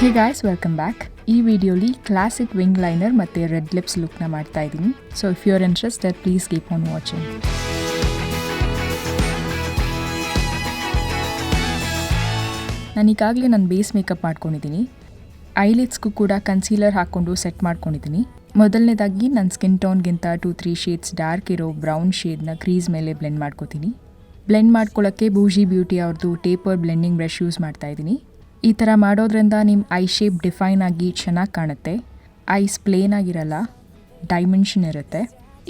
Hey guys, welcome back. ಈ ವಿಡಿಯೋಲಿ classic wing liner ಮತ್ತು ರೆಡ್ ಲಿಪ್ಸ್ ಲುಕ್ನ ಮಾಡ್ತಾ ಇದ್ದೀನಿ. So if you are interested please keep on watching. ನಾನು ಈಗಾಗಲೇ ನನ್ನ ಬೇಸ್ ಮೇಕಪ್ ಮಾಡ್ಕೊಂಡಿದ್ದೀನಿ. ಐಲಿಡ್ಸ್ಗೂ ಕೂಡ ಕನ್ಸೀಲರ್ ಹಾಕ್ಕೊಂಡು ಸೆಟ್ ಮಾಡ್ಕೊಂಡಿದ್ದೀನಿ. ಮೊದಲನೇದಾಗಿ ನನ್ನ ಸ್ಕಿನ್ ಟೋನ್ಗಿಂತ 2-3 ಶೇಡ್ಸ್ ಡಾರ್ಕ್ ಇರೋ ಬ್ರೌನ್ ಶೇಡ್ನ ಕ್ರೀಸ್ ಮೇಲೆ ಬ್ಲೆಂಡ್ ಮಾಡ್ಕೋತೀನಿ. ಬ್ಲೆಂಡ್ ಮಾಡ್ಕೊಳ್ಳೋಕ್ಕೆ ಬೂಜಿ ಬ್ಯೂಟಿ ಅವ್ರದ್ದು ಟೇಪರ್ ಬ್ಲೆಂಡಿಂಗ್ ಬ್ರಷ್ ಯೂಸ್ ಮಾಡ್ತಾಯಿದ್ದೀನಿ. ಈ ಥರ ಮಾಡೋದ್ರಿಂದ ನಿಮ್ಮ ಐ ಶೇಪ್ ಡಿಫೈನ್ ಆಗಿ ಚೆನ್ನಾಗಿ ಕಾಣುತ್ತೆ. ಐಸ್ ಪ್ಲೇನ್ ಆಗಿರಲ್ಲ, ಡೈಮೆನ್ಷನ್ ಇರುತ್ತೆ.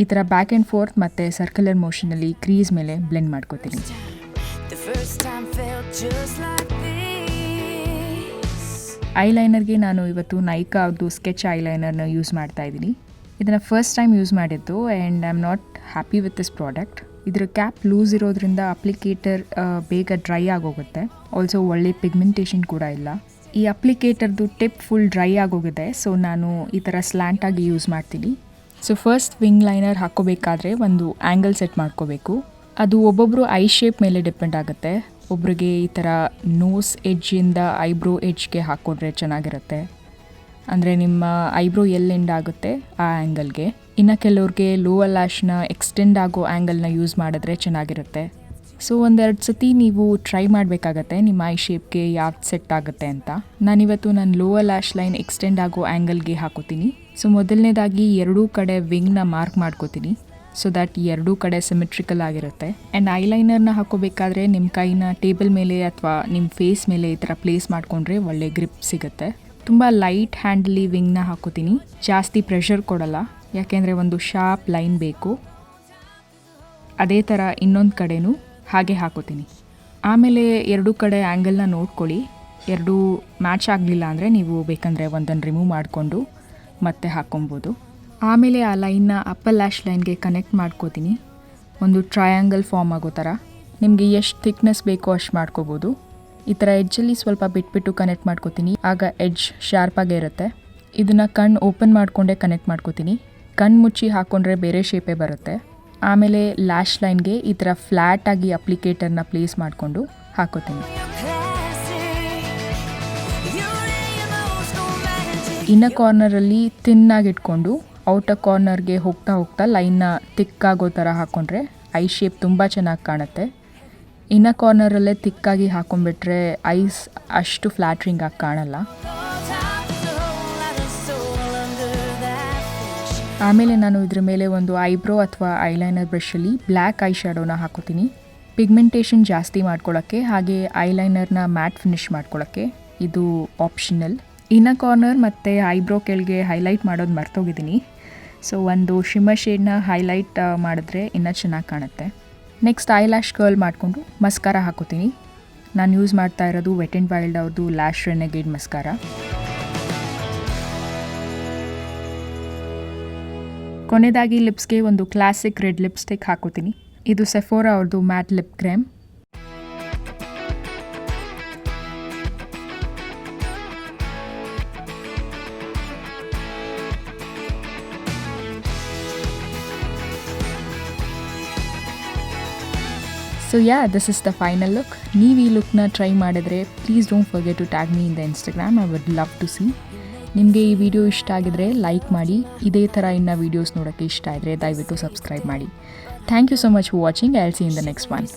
ಈ ಥರ ಬ್ಯಾಕ್ ಆ್ಯಂಡ್ ಫೋರ್ತ್ ಮತ್ತು ಸರ್ಕ್ಯುಲರ್ ಮೋಷನಲ್ಲಿ ಕ್ರೀಸ್ ಮೇಲೆ ಬ್ಲೆಂಡ್ ಮಾಡ್ಕೋತೀನಿ. ಐಲೈನರ್ಗೆ ನಾನು ಇವತ್ತು ನೈಕಾ ಅವ್ರದ್ದು ಸ್ಕೆಚ್ ಐಲೈನರ್ನ ಯೂಸ್ ಮಾಡ್ತಾ ಇದ್ದೀನಿ. ಇದನ್ನು ಫಸ್ಟ್ ಟೈಮ್ ಯೂಸ್ ಮಾಡಿದ್ದು and I am not happy with this product. ಇದರ ಕ್ಯಾಪ್ ಲೂಸ್ ಇರೋದ್ರಿಂದ ಅಪ್ಲಿಕೇಟರ್ ಬೇಗ ಡ್ರೈ ಆಗೋಗುತ್ತೆ. ಆಲ್ಸೋ ಒಳ್ಳೆ ಪಿಗ್ಮೆಂಟೇಷನ್ ಕೂಡ ಇಲ್ಲ. ಈ ಅಪ್ಲಿಕೇಟರ್ದು ಟಿಪ್ ಫುಲ್ ಡ್ರೈ ಆಗೋಗಿದೆ. ಸೊ ನಾನು ಈ ಥರ ಸ್ಲ್ಯಾಂಟಾಗಿ ಯೂಸ್ ಮಾಡ್ತೀನಿ. ಸೊ ಫಸ್ಟ್ ವಿಂಗ್ ಲೈನರ್ ಹಾಕ್ಕೋಬೇಕಾದ್ರೆ ಒಂದು ಆ್ಯಂಗಲ್ ಸೆಟ್ ಮಾಡ್ಕೋಬೇಕು. ಅದು ಒಬ್ಬೊಬ್ಬರು ಐ ಶೇಪ್ ಮೇಲೆ ಡಿಪೆಂಡ್ ಆಗುತ್ತೆ. ಒಬ್ರಿಗೆ ಈ ಥರ ನೋಸ್ ಎಡ್ಜಿಂದ ಐಬ್ರೋ ಎಡ್ಜ್ಗೆ ಹಾಕ್ಕೊಂಡ್ರೆ ಚೆನ್ನಾಗಿರುತ್ತೆ. ಅಂದರೆ ನಿಮ್ಮ ಐಬ್ರೋ ಎಲ್ಲಿ ಎಂಡ್ ಆಗುತ್ತೆ ಆ ಆ್ಯಂಗಲ್ಗೆ. ಇನ್ನು ಕೆಲವ್ರಿಗೆ ಲೋವರ್ ಲ್ಯಾಶ್ನ ಎಕ್ಸ್ಟೆಂಡ್ ಆಗೋ ಆ್ಯಂಗಲ್ನ ಯೂಸ್ ಮಾಡಿದ್ರೆ ಚೆನ್ನಾಗಿರುತ್ತೆ. ಸೊ ಒಂದೆರಡು ಸತಿ ನೀವು ಟ್ರೈ ಮಾಡಬೇಕಾಗತ್ತೆ ನಿಮ್ಮ ಐ ಶೇಪ್ಗೆ ಯಾವ್ದು ಸೆಟ್ ಆಗುತ್ತೆ ಅಂತ. ನಾನಿವತ್ತು ನನ್ನ ಲೋವರ್ ಲ್ಯಾಶ್ ಲೈನ್ ಎಕ್ಸ್ಟೆಂಡ್ ಆಗೋ ಆ್ಯಂಗಲ್ಗೆ ಹಾಕೋತೀನಿ. ಸೊ ಮೊದಲನೇದಾಗಿ ಎರಡೂ ಕಡೆ ವಿಂಗ್ನ ಮಾರ್ಕ್ ಮಾಡ್ಕೋತೀನಿ. ಸೊ ದ್ಯಾಟ್ ಎರಡೂ ಕಡೆ ಸಿಮೆಟ್ರಿಕಲ್ ಆಗಿರುತ್ತೆ. ಆ್ಯಂಡ್ ಐಲೈನರ್ನ ಹಾಕೋಬೇಕಾದ್ರೆ ನಿಮ್ಮ ಕೈನ ಟೇಬಲ್ ಮೇಲೆ ಅಥವಾ ನಿಮ್ಮ ಫೇಸ್ ಮೇಲೆ ಈ ಥರ ಪ್ಲೇಸ್ ಮಾಡಿಕೊಂಡ್ರೆ ಒಳ್ಳೆ ಗ್ರಿಪ್ ಸಿಗುತ್ತೆ. ತುಂಬ ಲೈಟ್ ಹ್ಯಾಂಡಲಿ ವಿಂಗ್ನ ಹಾಕೋತೀನಿ. ಜಾಸ್ತಿ ಪ್ರೆಷರ್ ಕೊಡಲ್ಲ, ಯಾಕೆಂದರೆ ಒಂದು ಶಾರ್ಪ್ ಲೈನ್ ಬೇಕು. ಅದೇ ಥರ ಇನ್ನೊಂದು ಕಡೆನೂ ಹಾಗೆ ಹಾಕೋತೀನಿ. ಆಮೇಲೆ ಎರಡೂ ಕಡೆ ಆ್ಯಂಗಲ್ನ ನೋಡ್ಕೊಳ್ಳಿ. ಎರಡೂ ಮ್ಯಾಚ್ ಆಗಲಿಲ್ಲ ಅಂದರೆ ನೀವು ಬೇಕಂದರೆ ಒಂದನ್ನು ರಿಮೂವ್ ಮಾಡಿಕೊಂಡು ಮತ್ತೆ ಹಾಕ್ಕೊಬೋದು. ಆಮೇಲೆ ಆ ಲೈನ್ನ ಅಪ್ಪರ್ ಲ್ಯಾಶ್ ಲೈನ್ಗೆ ಕನೆಕ್ಟ್ ಮಾಡ್ಕೋತೀನಿ. ಒಂದು ಟ್ರಯಾಂಗಲ್ ಫಾರ್ಮ್ ಆಗೋ ಥರ. ನಿಮಗೆ ಎಷ್ಟು ಥಿಕ್ನೆಸ್ ಬೇಕೋ ಅಷ್ಟು ಮಾಡ್ಕೋಬೋದು. ಈ ಥರ ಎಡ್ಜಲ್ಲಿ ಸ್ವಲ್ಪ ಬಿಟ್ಬಿಟ್ಟು ಕನೆಕ್ಟ್ ಮಾಡ್ಕೋತೀನಿ. ಆಗ ಎಡ್ಜ್ ಶಾರ್ಪಾಗೇ ಇರುತ್ತೆ. ಇದನ್ನು ಕಣ್ಣು ಓಪನ್ ಮಾಡಿಕೊಂಡೇ ಕನೆಕ್ಟ್ ಮಾಡ್ಕೋತೀನಿ. ಕಣ್ಣು ಮುಚ್ಚಿ ಹಾಕ್ಕೊಂಡ್ರೆ ಬೇರೆ ಶೇಪೇ ಬರುತ್ತೆ. ಆಮೇಲೆ ಲ್ಯಾಶ್ ಲೈನ್ಗೆ ಈ ಥರ ಫ್ಲ್ಯಾಟಾಗಿ ಅಪ್ಲಿಕೇಟರ್ನ ಪ್ಲೇಸ್ ಮಾಡಿಕೊಂಡು ಹಾಕೋತೀನಿ. ಇನ್ನರ್ ಕಾರ್ನರಲ್ಲಿ ತಿನ್ನಾಗಿ ಇಟ್ಕೊಂಡು ಔಟರ್ ಕಾರ್ನರ್ಗೆ ಹೋಗ್ತಾ ಹೋಗ್ತಾ ಲೈನ್ನ ತಿಕ್ಕಾಗೋ ಥರ ಹಾಕ್ಕೊಂಡ್ರೆ ಐ ಶೇಪ್ ತುಂಬ ಚೆನ್ನಾಗಿ ಕಾಣುತ್ತೆ. ಇನ್ನರ್ ಕಾರ್ನರಲ್ಲೇ ತಿಕ್ಕಾಗಿ ಹಾಕೊಂಡ್ಬಿಟ್ರೆ ಐಸ್ ಅಷ್ಟು ಫ್ಲ್ಯಾಟ್ರಿಂಗ್ ಆಗಿ ಕಾಣಲ್ಲ. ಆಮೇಲೆ ನಾನು ಇದ್ರ ಮೇಲೆ ಒಂದು ಐಬ್ರೋ ಅಥವಾ ಐಲೈನರ್ ಬ್ರಷಲ್ಲಿ ಬ್ಲ್ಯಾಕ್ ಐ ಶ್ಯಾಡೋನ ಹಾಕೋತೀನಿ. ಪಿಗ್ಮೆಂಟೇಷನ್ ಜಾಸ್ತಿ ಮಾಡ್ಕೊಳ್ಳೋಕ್ಕೆ ಹಾಗೆ ಐಲೈನರ್ನ ಮ್ಯಾಟ್ ಫಿನಿಶ್ ಮಾಡ್ಕೊಳ್ಳೋಕ್ಕೆ. ಇದು ಆಪ್ಷನಲ್. ಇನ್ನರ್ ಕಾರ್ನರ್ ಮತ್ತು ಐಬ್ರೋ ಕೆಳಗೆ ಹೈಲೈಟ್ ಮಾಡೋದು ಮರ್ತೋಗಿದ್ದೀನಿ. ಸೊ ಒಂದು ಶಿಮ್ಮರ್ ಶೇಡ್ನ ಹೈಲೈಟ್ ಮಾಡಿದ್ರೆ ಇನ್ನೂ ಚೆನ್ನಾಗಿ ಕಾಣುತ್ತೆ. ನೆಕ್ಸ್ಟ್ ಐ ಲ್ಯಾಶ್ ಕರ್ಲ್ ಮಾಡಿಕೊಂಡು ಮಸ್ಕಾರ ಹಾಕೋತೀನಿ. ನಾನು ಯೂಸ್ ಮಾಡ್ತಾ ಇರೋದು ವೆಟ್ ಆ್ಯಂಡ್ ವೈಲ್ಡ್ ಅವ್ರದ್ದು ಲ್ಯಾಶ್ ರೆನೆಗೇಡ್ ಮಸ್ಕಾರ. ಕೊನೆಯದಾಗಿ ಲಿಪ್ಸ್ಗೆ ಒಂದು ಕ್ಲಾಸಿಕ್ ರೆಡ್ ಲಿಪ್ಸ್ಟಿಕ್ ಹಾಕೋತೀನಿ. ಇದು ಸೆಫೋರಾ ಅವ್ರದ್ದು matte lip creme. So this is the final look. ನೀವು ಈ ಲುಕ್ನ ಟ್ರೈ ಮಾಡಿದರೆ please don't forget to tag me in the Instagram. I would love to see. ನಿಮಗೆ ಈ ವಿಡಿಯೋ ಇಷ್ಟ ಆಗಿದ್ರೆ ಲೈಕ್ ಮಾಡಿ. ಇದೇ ಥರ ಇನ್ನು ವೀಡಿಯೋಸ್ ನೋಡೋಕ್ಕೆ ಇಷ್ಟ ಆದರೆ ದಯವಿಟ್ಟು ಸಬ್ಸ್ಕ್ರೈಬ್ ಮಾಡಿ. Thank you so much for watching. I will see in the next one.